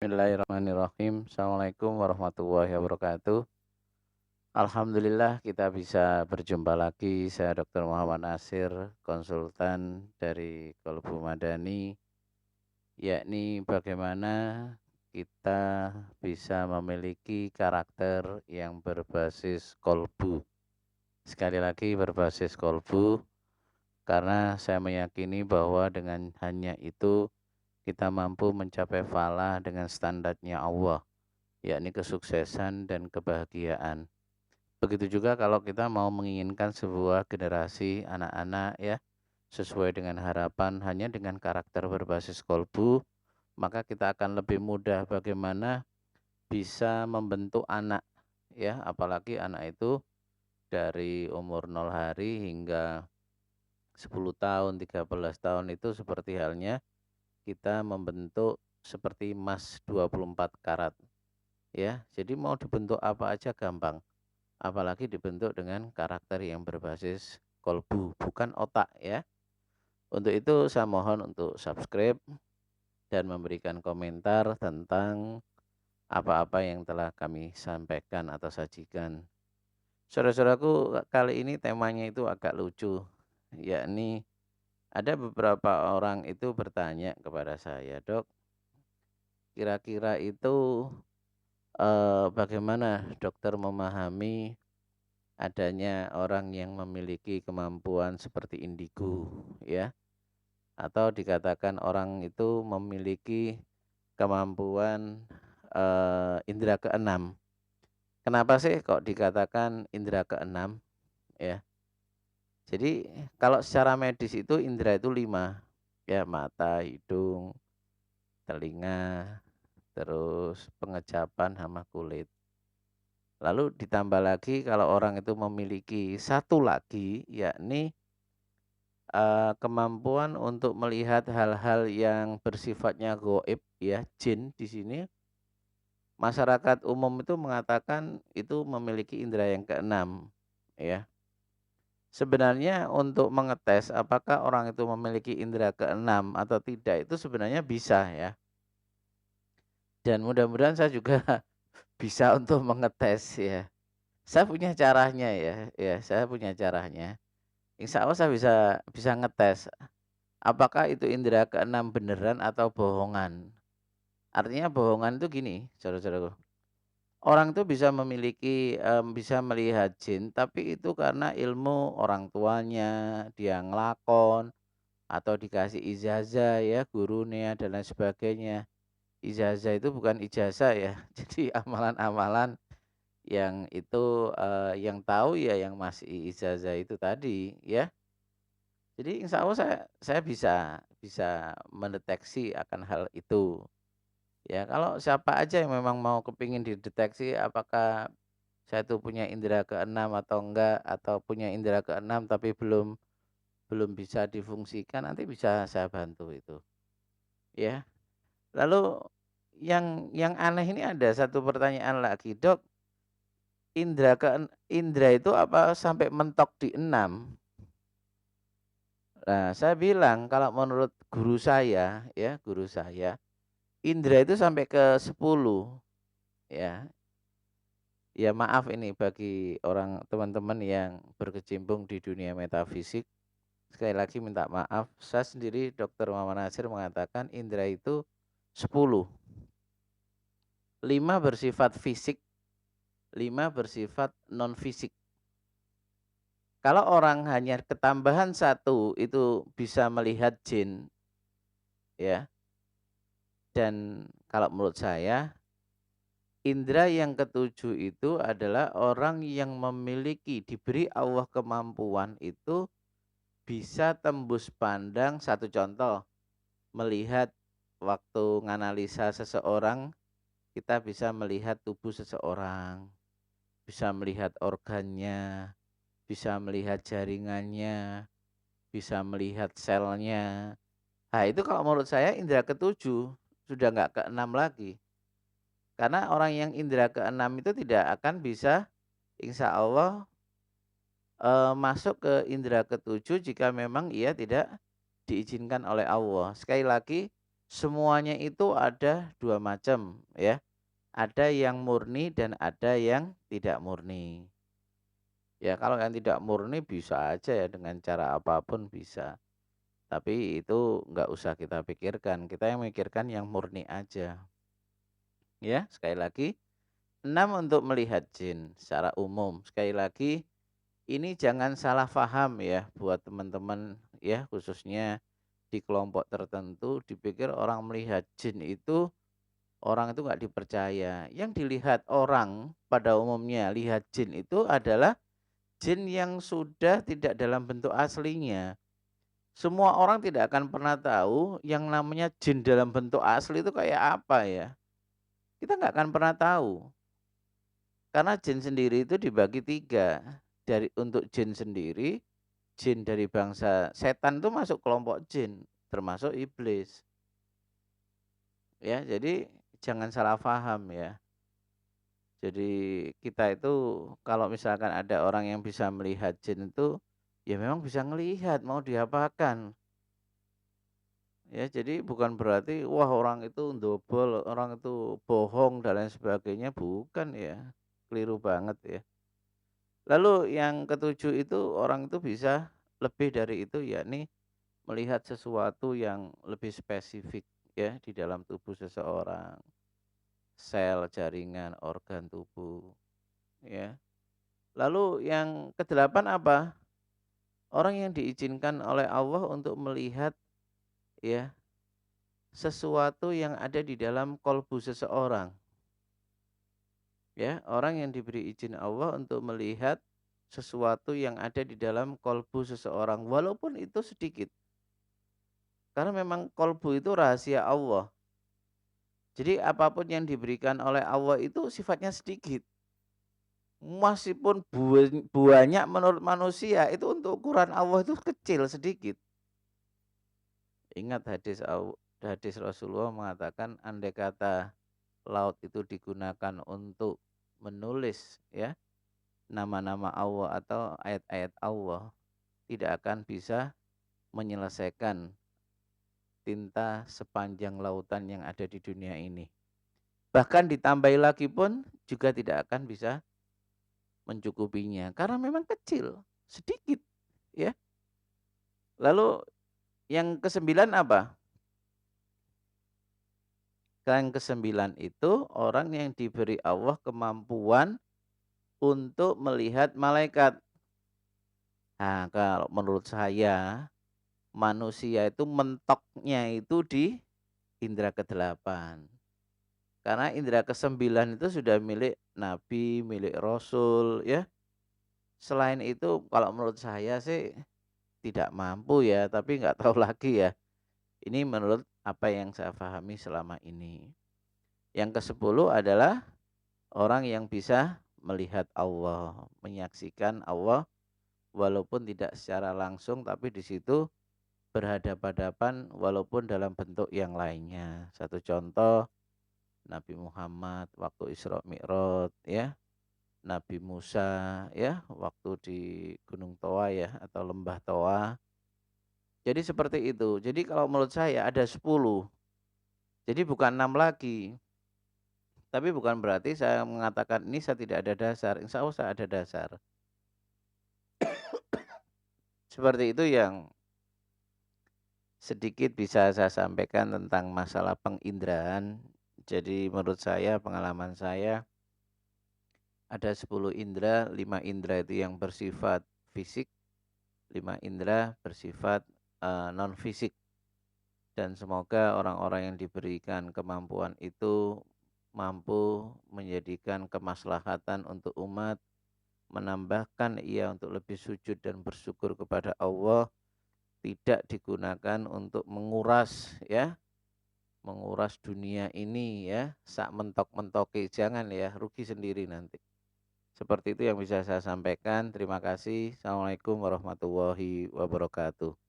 Bismillahirrahmanirrahim. Assalamualaikum warahmatullahi wabarakatuh. Alhamdulillah kita bisa berjumpa lagi. Saya Dr. Muhammad Nasir, konsultan dari Kolbu Madani, yakni bagaimana kita bisa memiliki karakter yang berbasis kolbu. Sekali lagi berbasis kolbu, karena saya meyakini bahwa dengan hanya itu kita mampu mencapai falah dengan standarnya Allah, yakni kesuksesan dan kebahagiaan. Begitu juga kalau kita mau menginginkan sebuah generasi anak-anak ya sesuai dengan harapan hanya dengan karakter berbasis kolbu, maka kita akan lebih mudah bagaimana bisa membentuk anak ya, apalagi anak itu dari umur 0 hari hingga 10 tahun, 13 tahun itu seperti halnya kita membentuk seperti emas 24 karat ya. Jadi mau dibentuk apa aja gampang. Apalagi dibentuk dengan karakter yang berbasis kolbu, bukan otak ya. Untuk itu saya mohon untuk subscribe dan memberikan komentar tentang apa-apa yang telah kami sampaikan atau sajikan. Saudara-saudaraku, kali ini temanya itu agak lucu, yakni ada beberapa orang itu bertanya kepada saya, "Dok, kira-kira itu bagaimana dokter memahami adanya orang yang memiliki kemampuan seperti indigo ya, atau dikatakan orang itu memiliki kemampuan, indera keenam. Kenapa sih kok dikatakan indera keenam ya? Jadi kalau secara medis itu indera itu 5 ya, mata, hidung, telinga, terus pengecapan sama kulit. Lalu ditambah lagi kalau orang itu memiliki satu lagi, yakni kemampuan untuk melihat hal-hal yang bersifatnya goib ya, jin di sini masyarakat umum itu mengatakan itu memiliki indera yang keenam ya. Sebenarnya untuk mengetes apakah orang itu memiliki indera keenam atau tidak itu sebenarnya bisa ya. Dan mudah-mudahan saya juga bisa untuk mengetes ya. Saya punya caranya ya, saya punya caranya. Insya Allah saya bisa bisa ngetes apakah itu indera keenam beneran atau bohongan. Artinya bohongan itu gini, saudara-saudaraku. Orang itu bisa memiliki, bisa melihat jin, tapi itu karena ilmu orang tuanya, dia ngelakon, atau dikasih ijazah ya, gurunya dan lain sebagainya. Ijazah itu bukan ijazah ya, jadi amalan-amalan yang itu, yang tahu ya yang masih ijazah itu tadi ya. Jadi insya Allah saya bisa bisa mendeteksi akan hal itu. Ya kalau siapa aja yang memang mau kepingin dideteksi apakah saya itu punya indera keenam atau enggak, atau punya indera keenam tapi belum belum bisa difungsikan, nanti bisa saya bantu itu, ya. Lalu yang aneh ini ada satu pertanyaan lagi, "Dok, indera itu apa sampai mentok di 6?" Nah, saya bilang kalau menurut guru saya, ya, guru saya, indera itu sampai ke 10, ya. Ya maaf ini bagi orang teman-teman yang berkecimpung di dunia metafisik, sekali lagi minta maaf, saya sendiri Dr. Muhammad Nasir mengatakan indera itu 10, 5 bersifat fisik, 5 bersifat non fisik. Kalau orang hanya ketambahan satu itu bisa melihat jin, ya. Dan kalau menurut saya, indera yang ketujuh itu adalah orang yang memiliki diberi Allah kemampuan itu bisa tembus pandang. Satu contoh, melihat waktu nganalisa seseorang, kita bisa melihat tubuh seseorang, bisa melihat organnya, bisa melihat jaringannya, bisa melihat selnya. Nah itu kalau menurut saya indera ketujuh, sudah nggak keenam lagi. Karena orang yang indera keenam itu tidak akan bisa insya Allah masuk ke indera ketujuh jika memang ia tidak diizinkan oleh Allah. Sekali lagi, semuanya itu ada 2 macam ya, ada yang murni dan ada yang tidak murni. Ya kalau yang tidak murni bisa aja ya dengan cara apapun bisa, tapi itu nggak usah kita pikirkan, kita yang mikirkan yang murni aja. Ya, sekali lagi, 6 untuk melihat jin secara umum. Sekali lagi, ini jangan salah paham ya buat teman-teman ya, khususnya di kelompok tertentu dipikir orang melihat jin itu, orang itu nggak dipercaya. Yang dilihat orang pada umumnya lihat jin itu adalah jin yang sudah tidak dalam bentuk aslinya. Semua orang tidak akan pernah tahu yang namanya jin dalam bentuk asli itu kayak apa ya. Kita nggak akan pernah tahu. Karena jin sendiri itu dibagi 3. Untuk jin sendiri, jin dari bangsa setan itu masuk kelompok jin, termasuk iblis. Ya, jadi jangan salah paham ya. Jadi kita itu kalau misalkan ada orang yang bisa melihat jin itu, ya memang bisa ngelihat, mau diapakan. Ya, jadi bukan berarti wah orang itu ndobol, orang itu bohong dan lain sebagainya, bukan ya. Keliru banget ya. Lalu yang ketujuh itu orang itu bisa lebih dari itu, yakni melihat sesuatu yang lebih spesifik ya di dalam tubuh seseorang, sel, jaringan, organ tubuh ya. Lalu yang kedelapan apa? Orang yang diizinkan oleh Allah untuk melihat ya sesuatu yang ada di dalam kolbu seseorang. Ya, orang yang diberi izin Allah untuk melihat sesuatu yang ada di dalam kolbu seseorang walaupun itu sedikit. Karena memang kolbu itu rahasia Allah. Jadi apapun yang diberikan oleh Allah itu sifatnya sedikit. Meskipun banyak menurut manusia itu untuk ukuran Allah itu kecil sedikit. Ingat hadis Rasulullah mengatakan andai kata laut itu digunakan untuk menulis ya nama-nama Allah atau ayat-ayat Allah, tidak akan bisa menyelesaikan tinta sepanjang lautan yang ada di dunia ini. Bahkan ditambahi lagi pun juga tidak akan bisa mencukupinya karena memang kecil, sedikit ya. Lalu yang kesembilan apa? Yang kesembilan itu orang yang diberi Allah kemampuan untuk melihat malaikat. Nah, kalau menurut saya manusia itu mentoknya itu di indera kedelapan. Karena indera kesembilan itu sudah milik nabi, milik rasul ya. Selain itu kalau menurut saya sih tidak mampu ya, tapi nggak tahu lagi ya. Ini menurut apa yang saya pahami selama ini. Yang ke-10 adalah orang yang bisa melihat Allah, menyaksikan Allah walaupun tidak secara langsung tapi di situ berhadapan-hadapan walaupun dalam bentuk yang lainnya. Satu contoh Nabi Muhammad waktu Isra Mi'raj ya, Nabi Musa ya waktu di Gunung Toa ya atau Lembah Toa. Jadi seperti itu. Jadi kalau menurut saya ada 10. Jadi bukan 6 lagi. Tapi bukan berarti saya mengatakan ini saya tidak ada dasar. Insya Allah saya ada dasar. Seperti itu yang sedikit bisa saya sampaikan tentang masalah penginderaan. Jadi menurut saya, pengalaman saya ada 10 indera, 5 indera itu yang bersifat fisik, 5 indera bersifat non fisik. Dan semoga orang-orang yang diberikan kemampuan itu mampu menjadikan kemaslahatan untuk umat, menambahkan ia untuk lebih sujud dan bersyukur kepada Allah, tidak digunakan untuk menguras ya, menguras dunia ini ya, sak mentok-mentoke, jangan ya, rugi sendiri nanti. Seperti itu yang bisa saya sampaikan. Terima kasih. Assalamualaikum warahmatullahi wabarakatuh.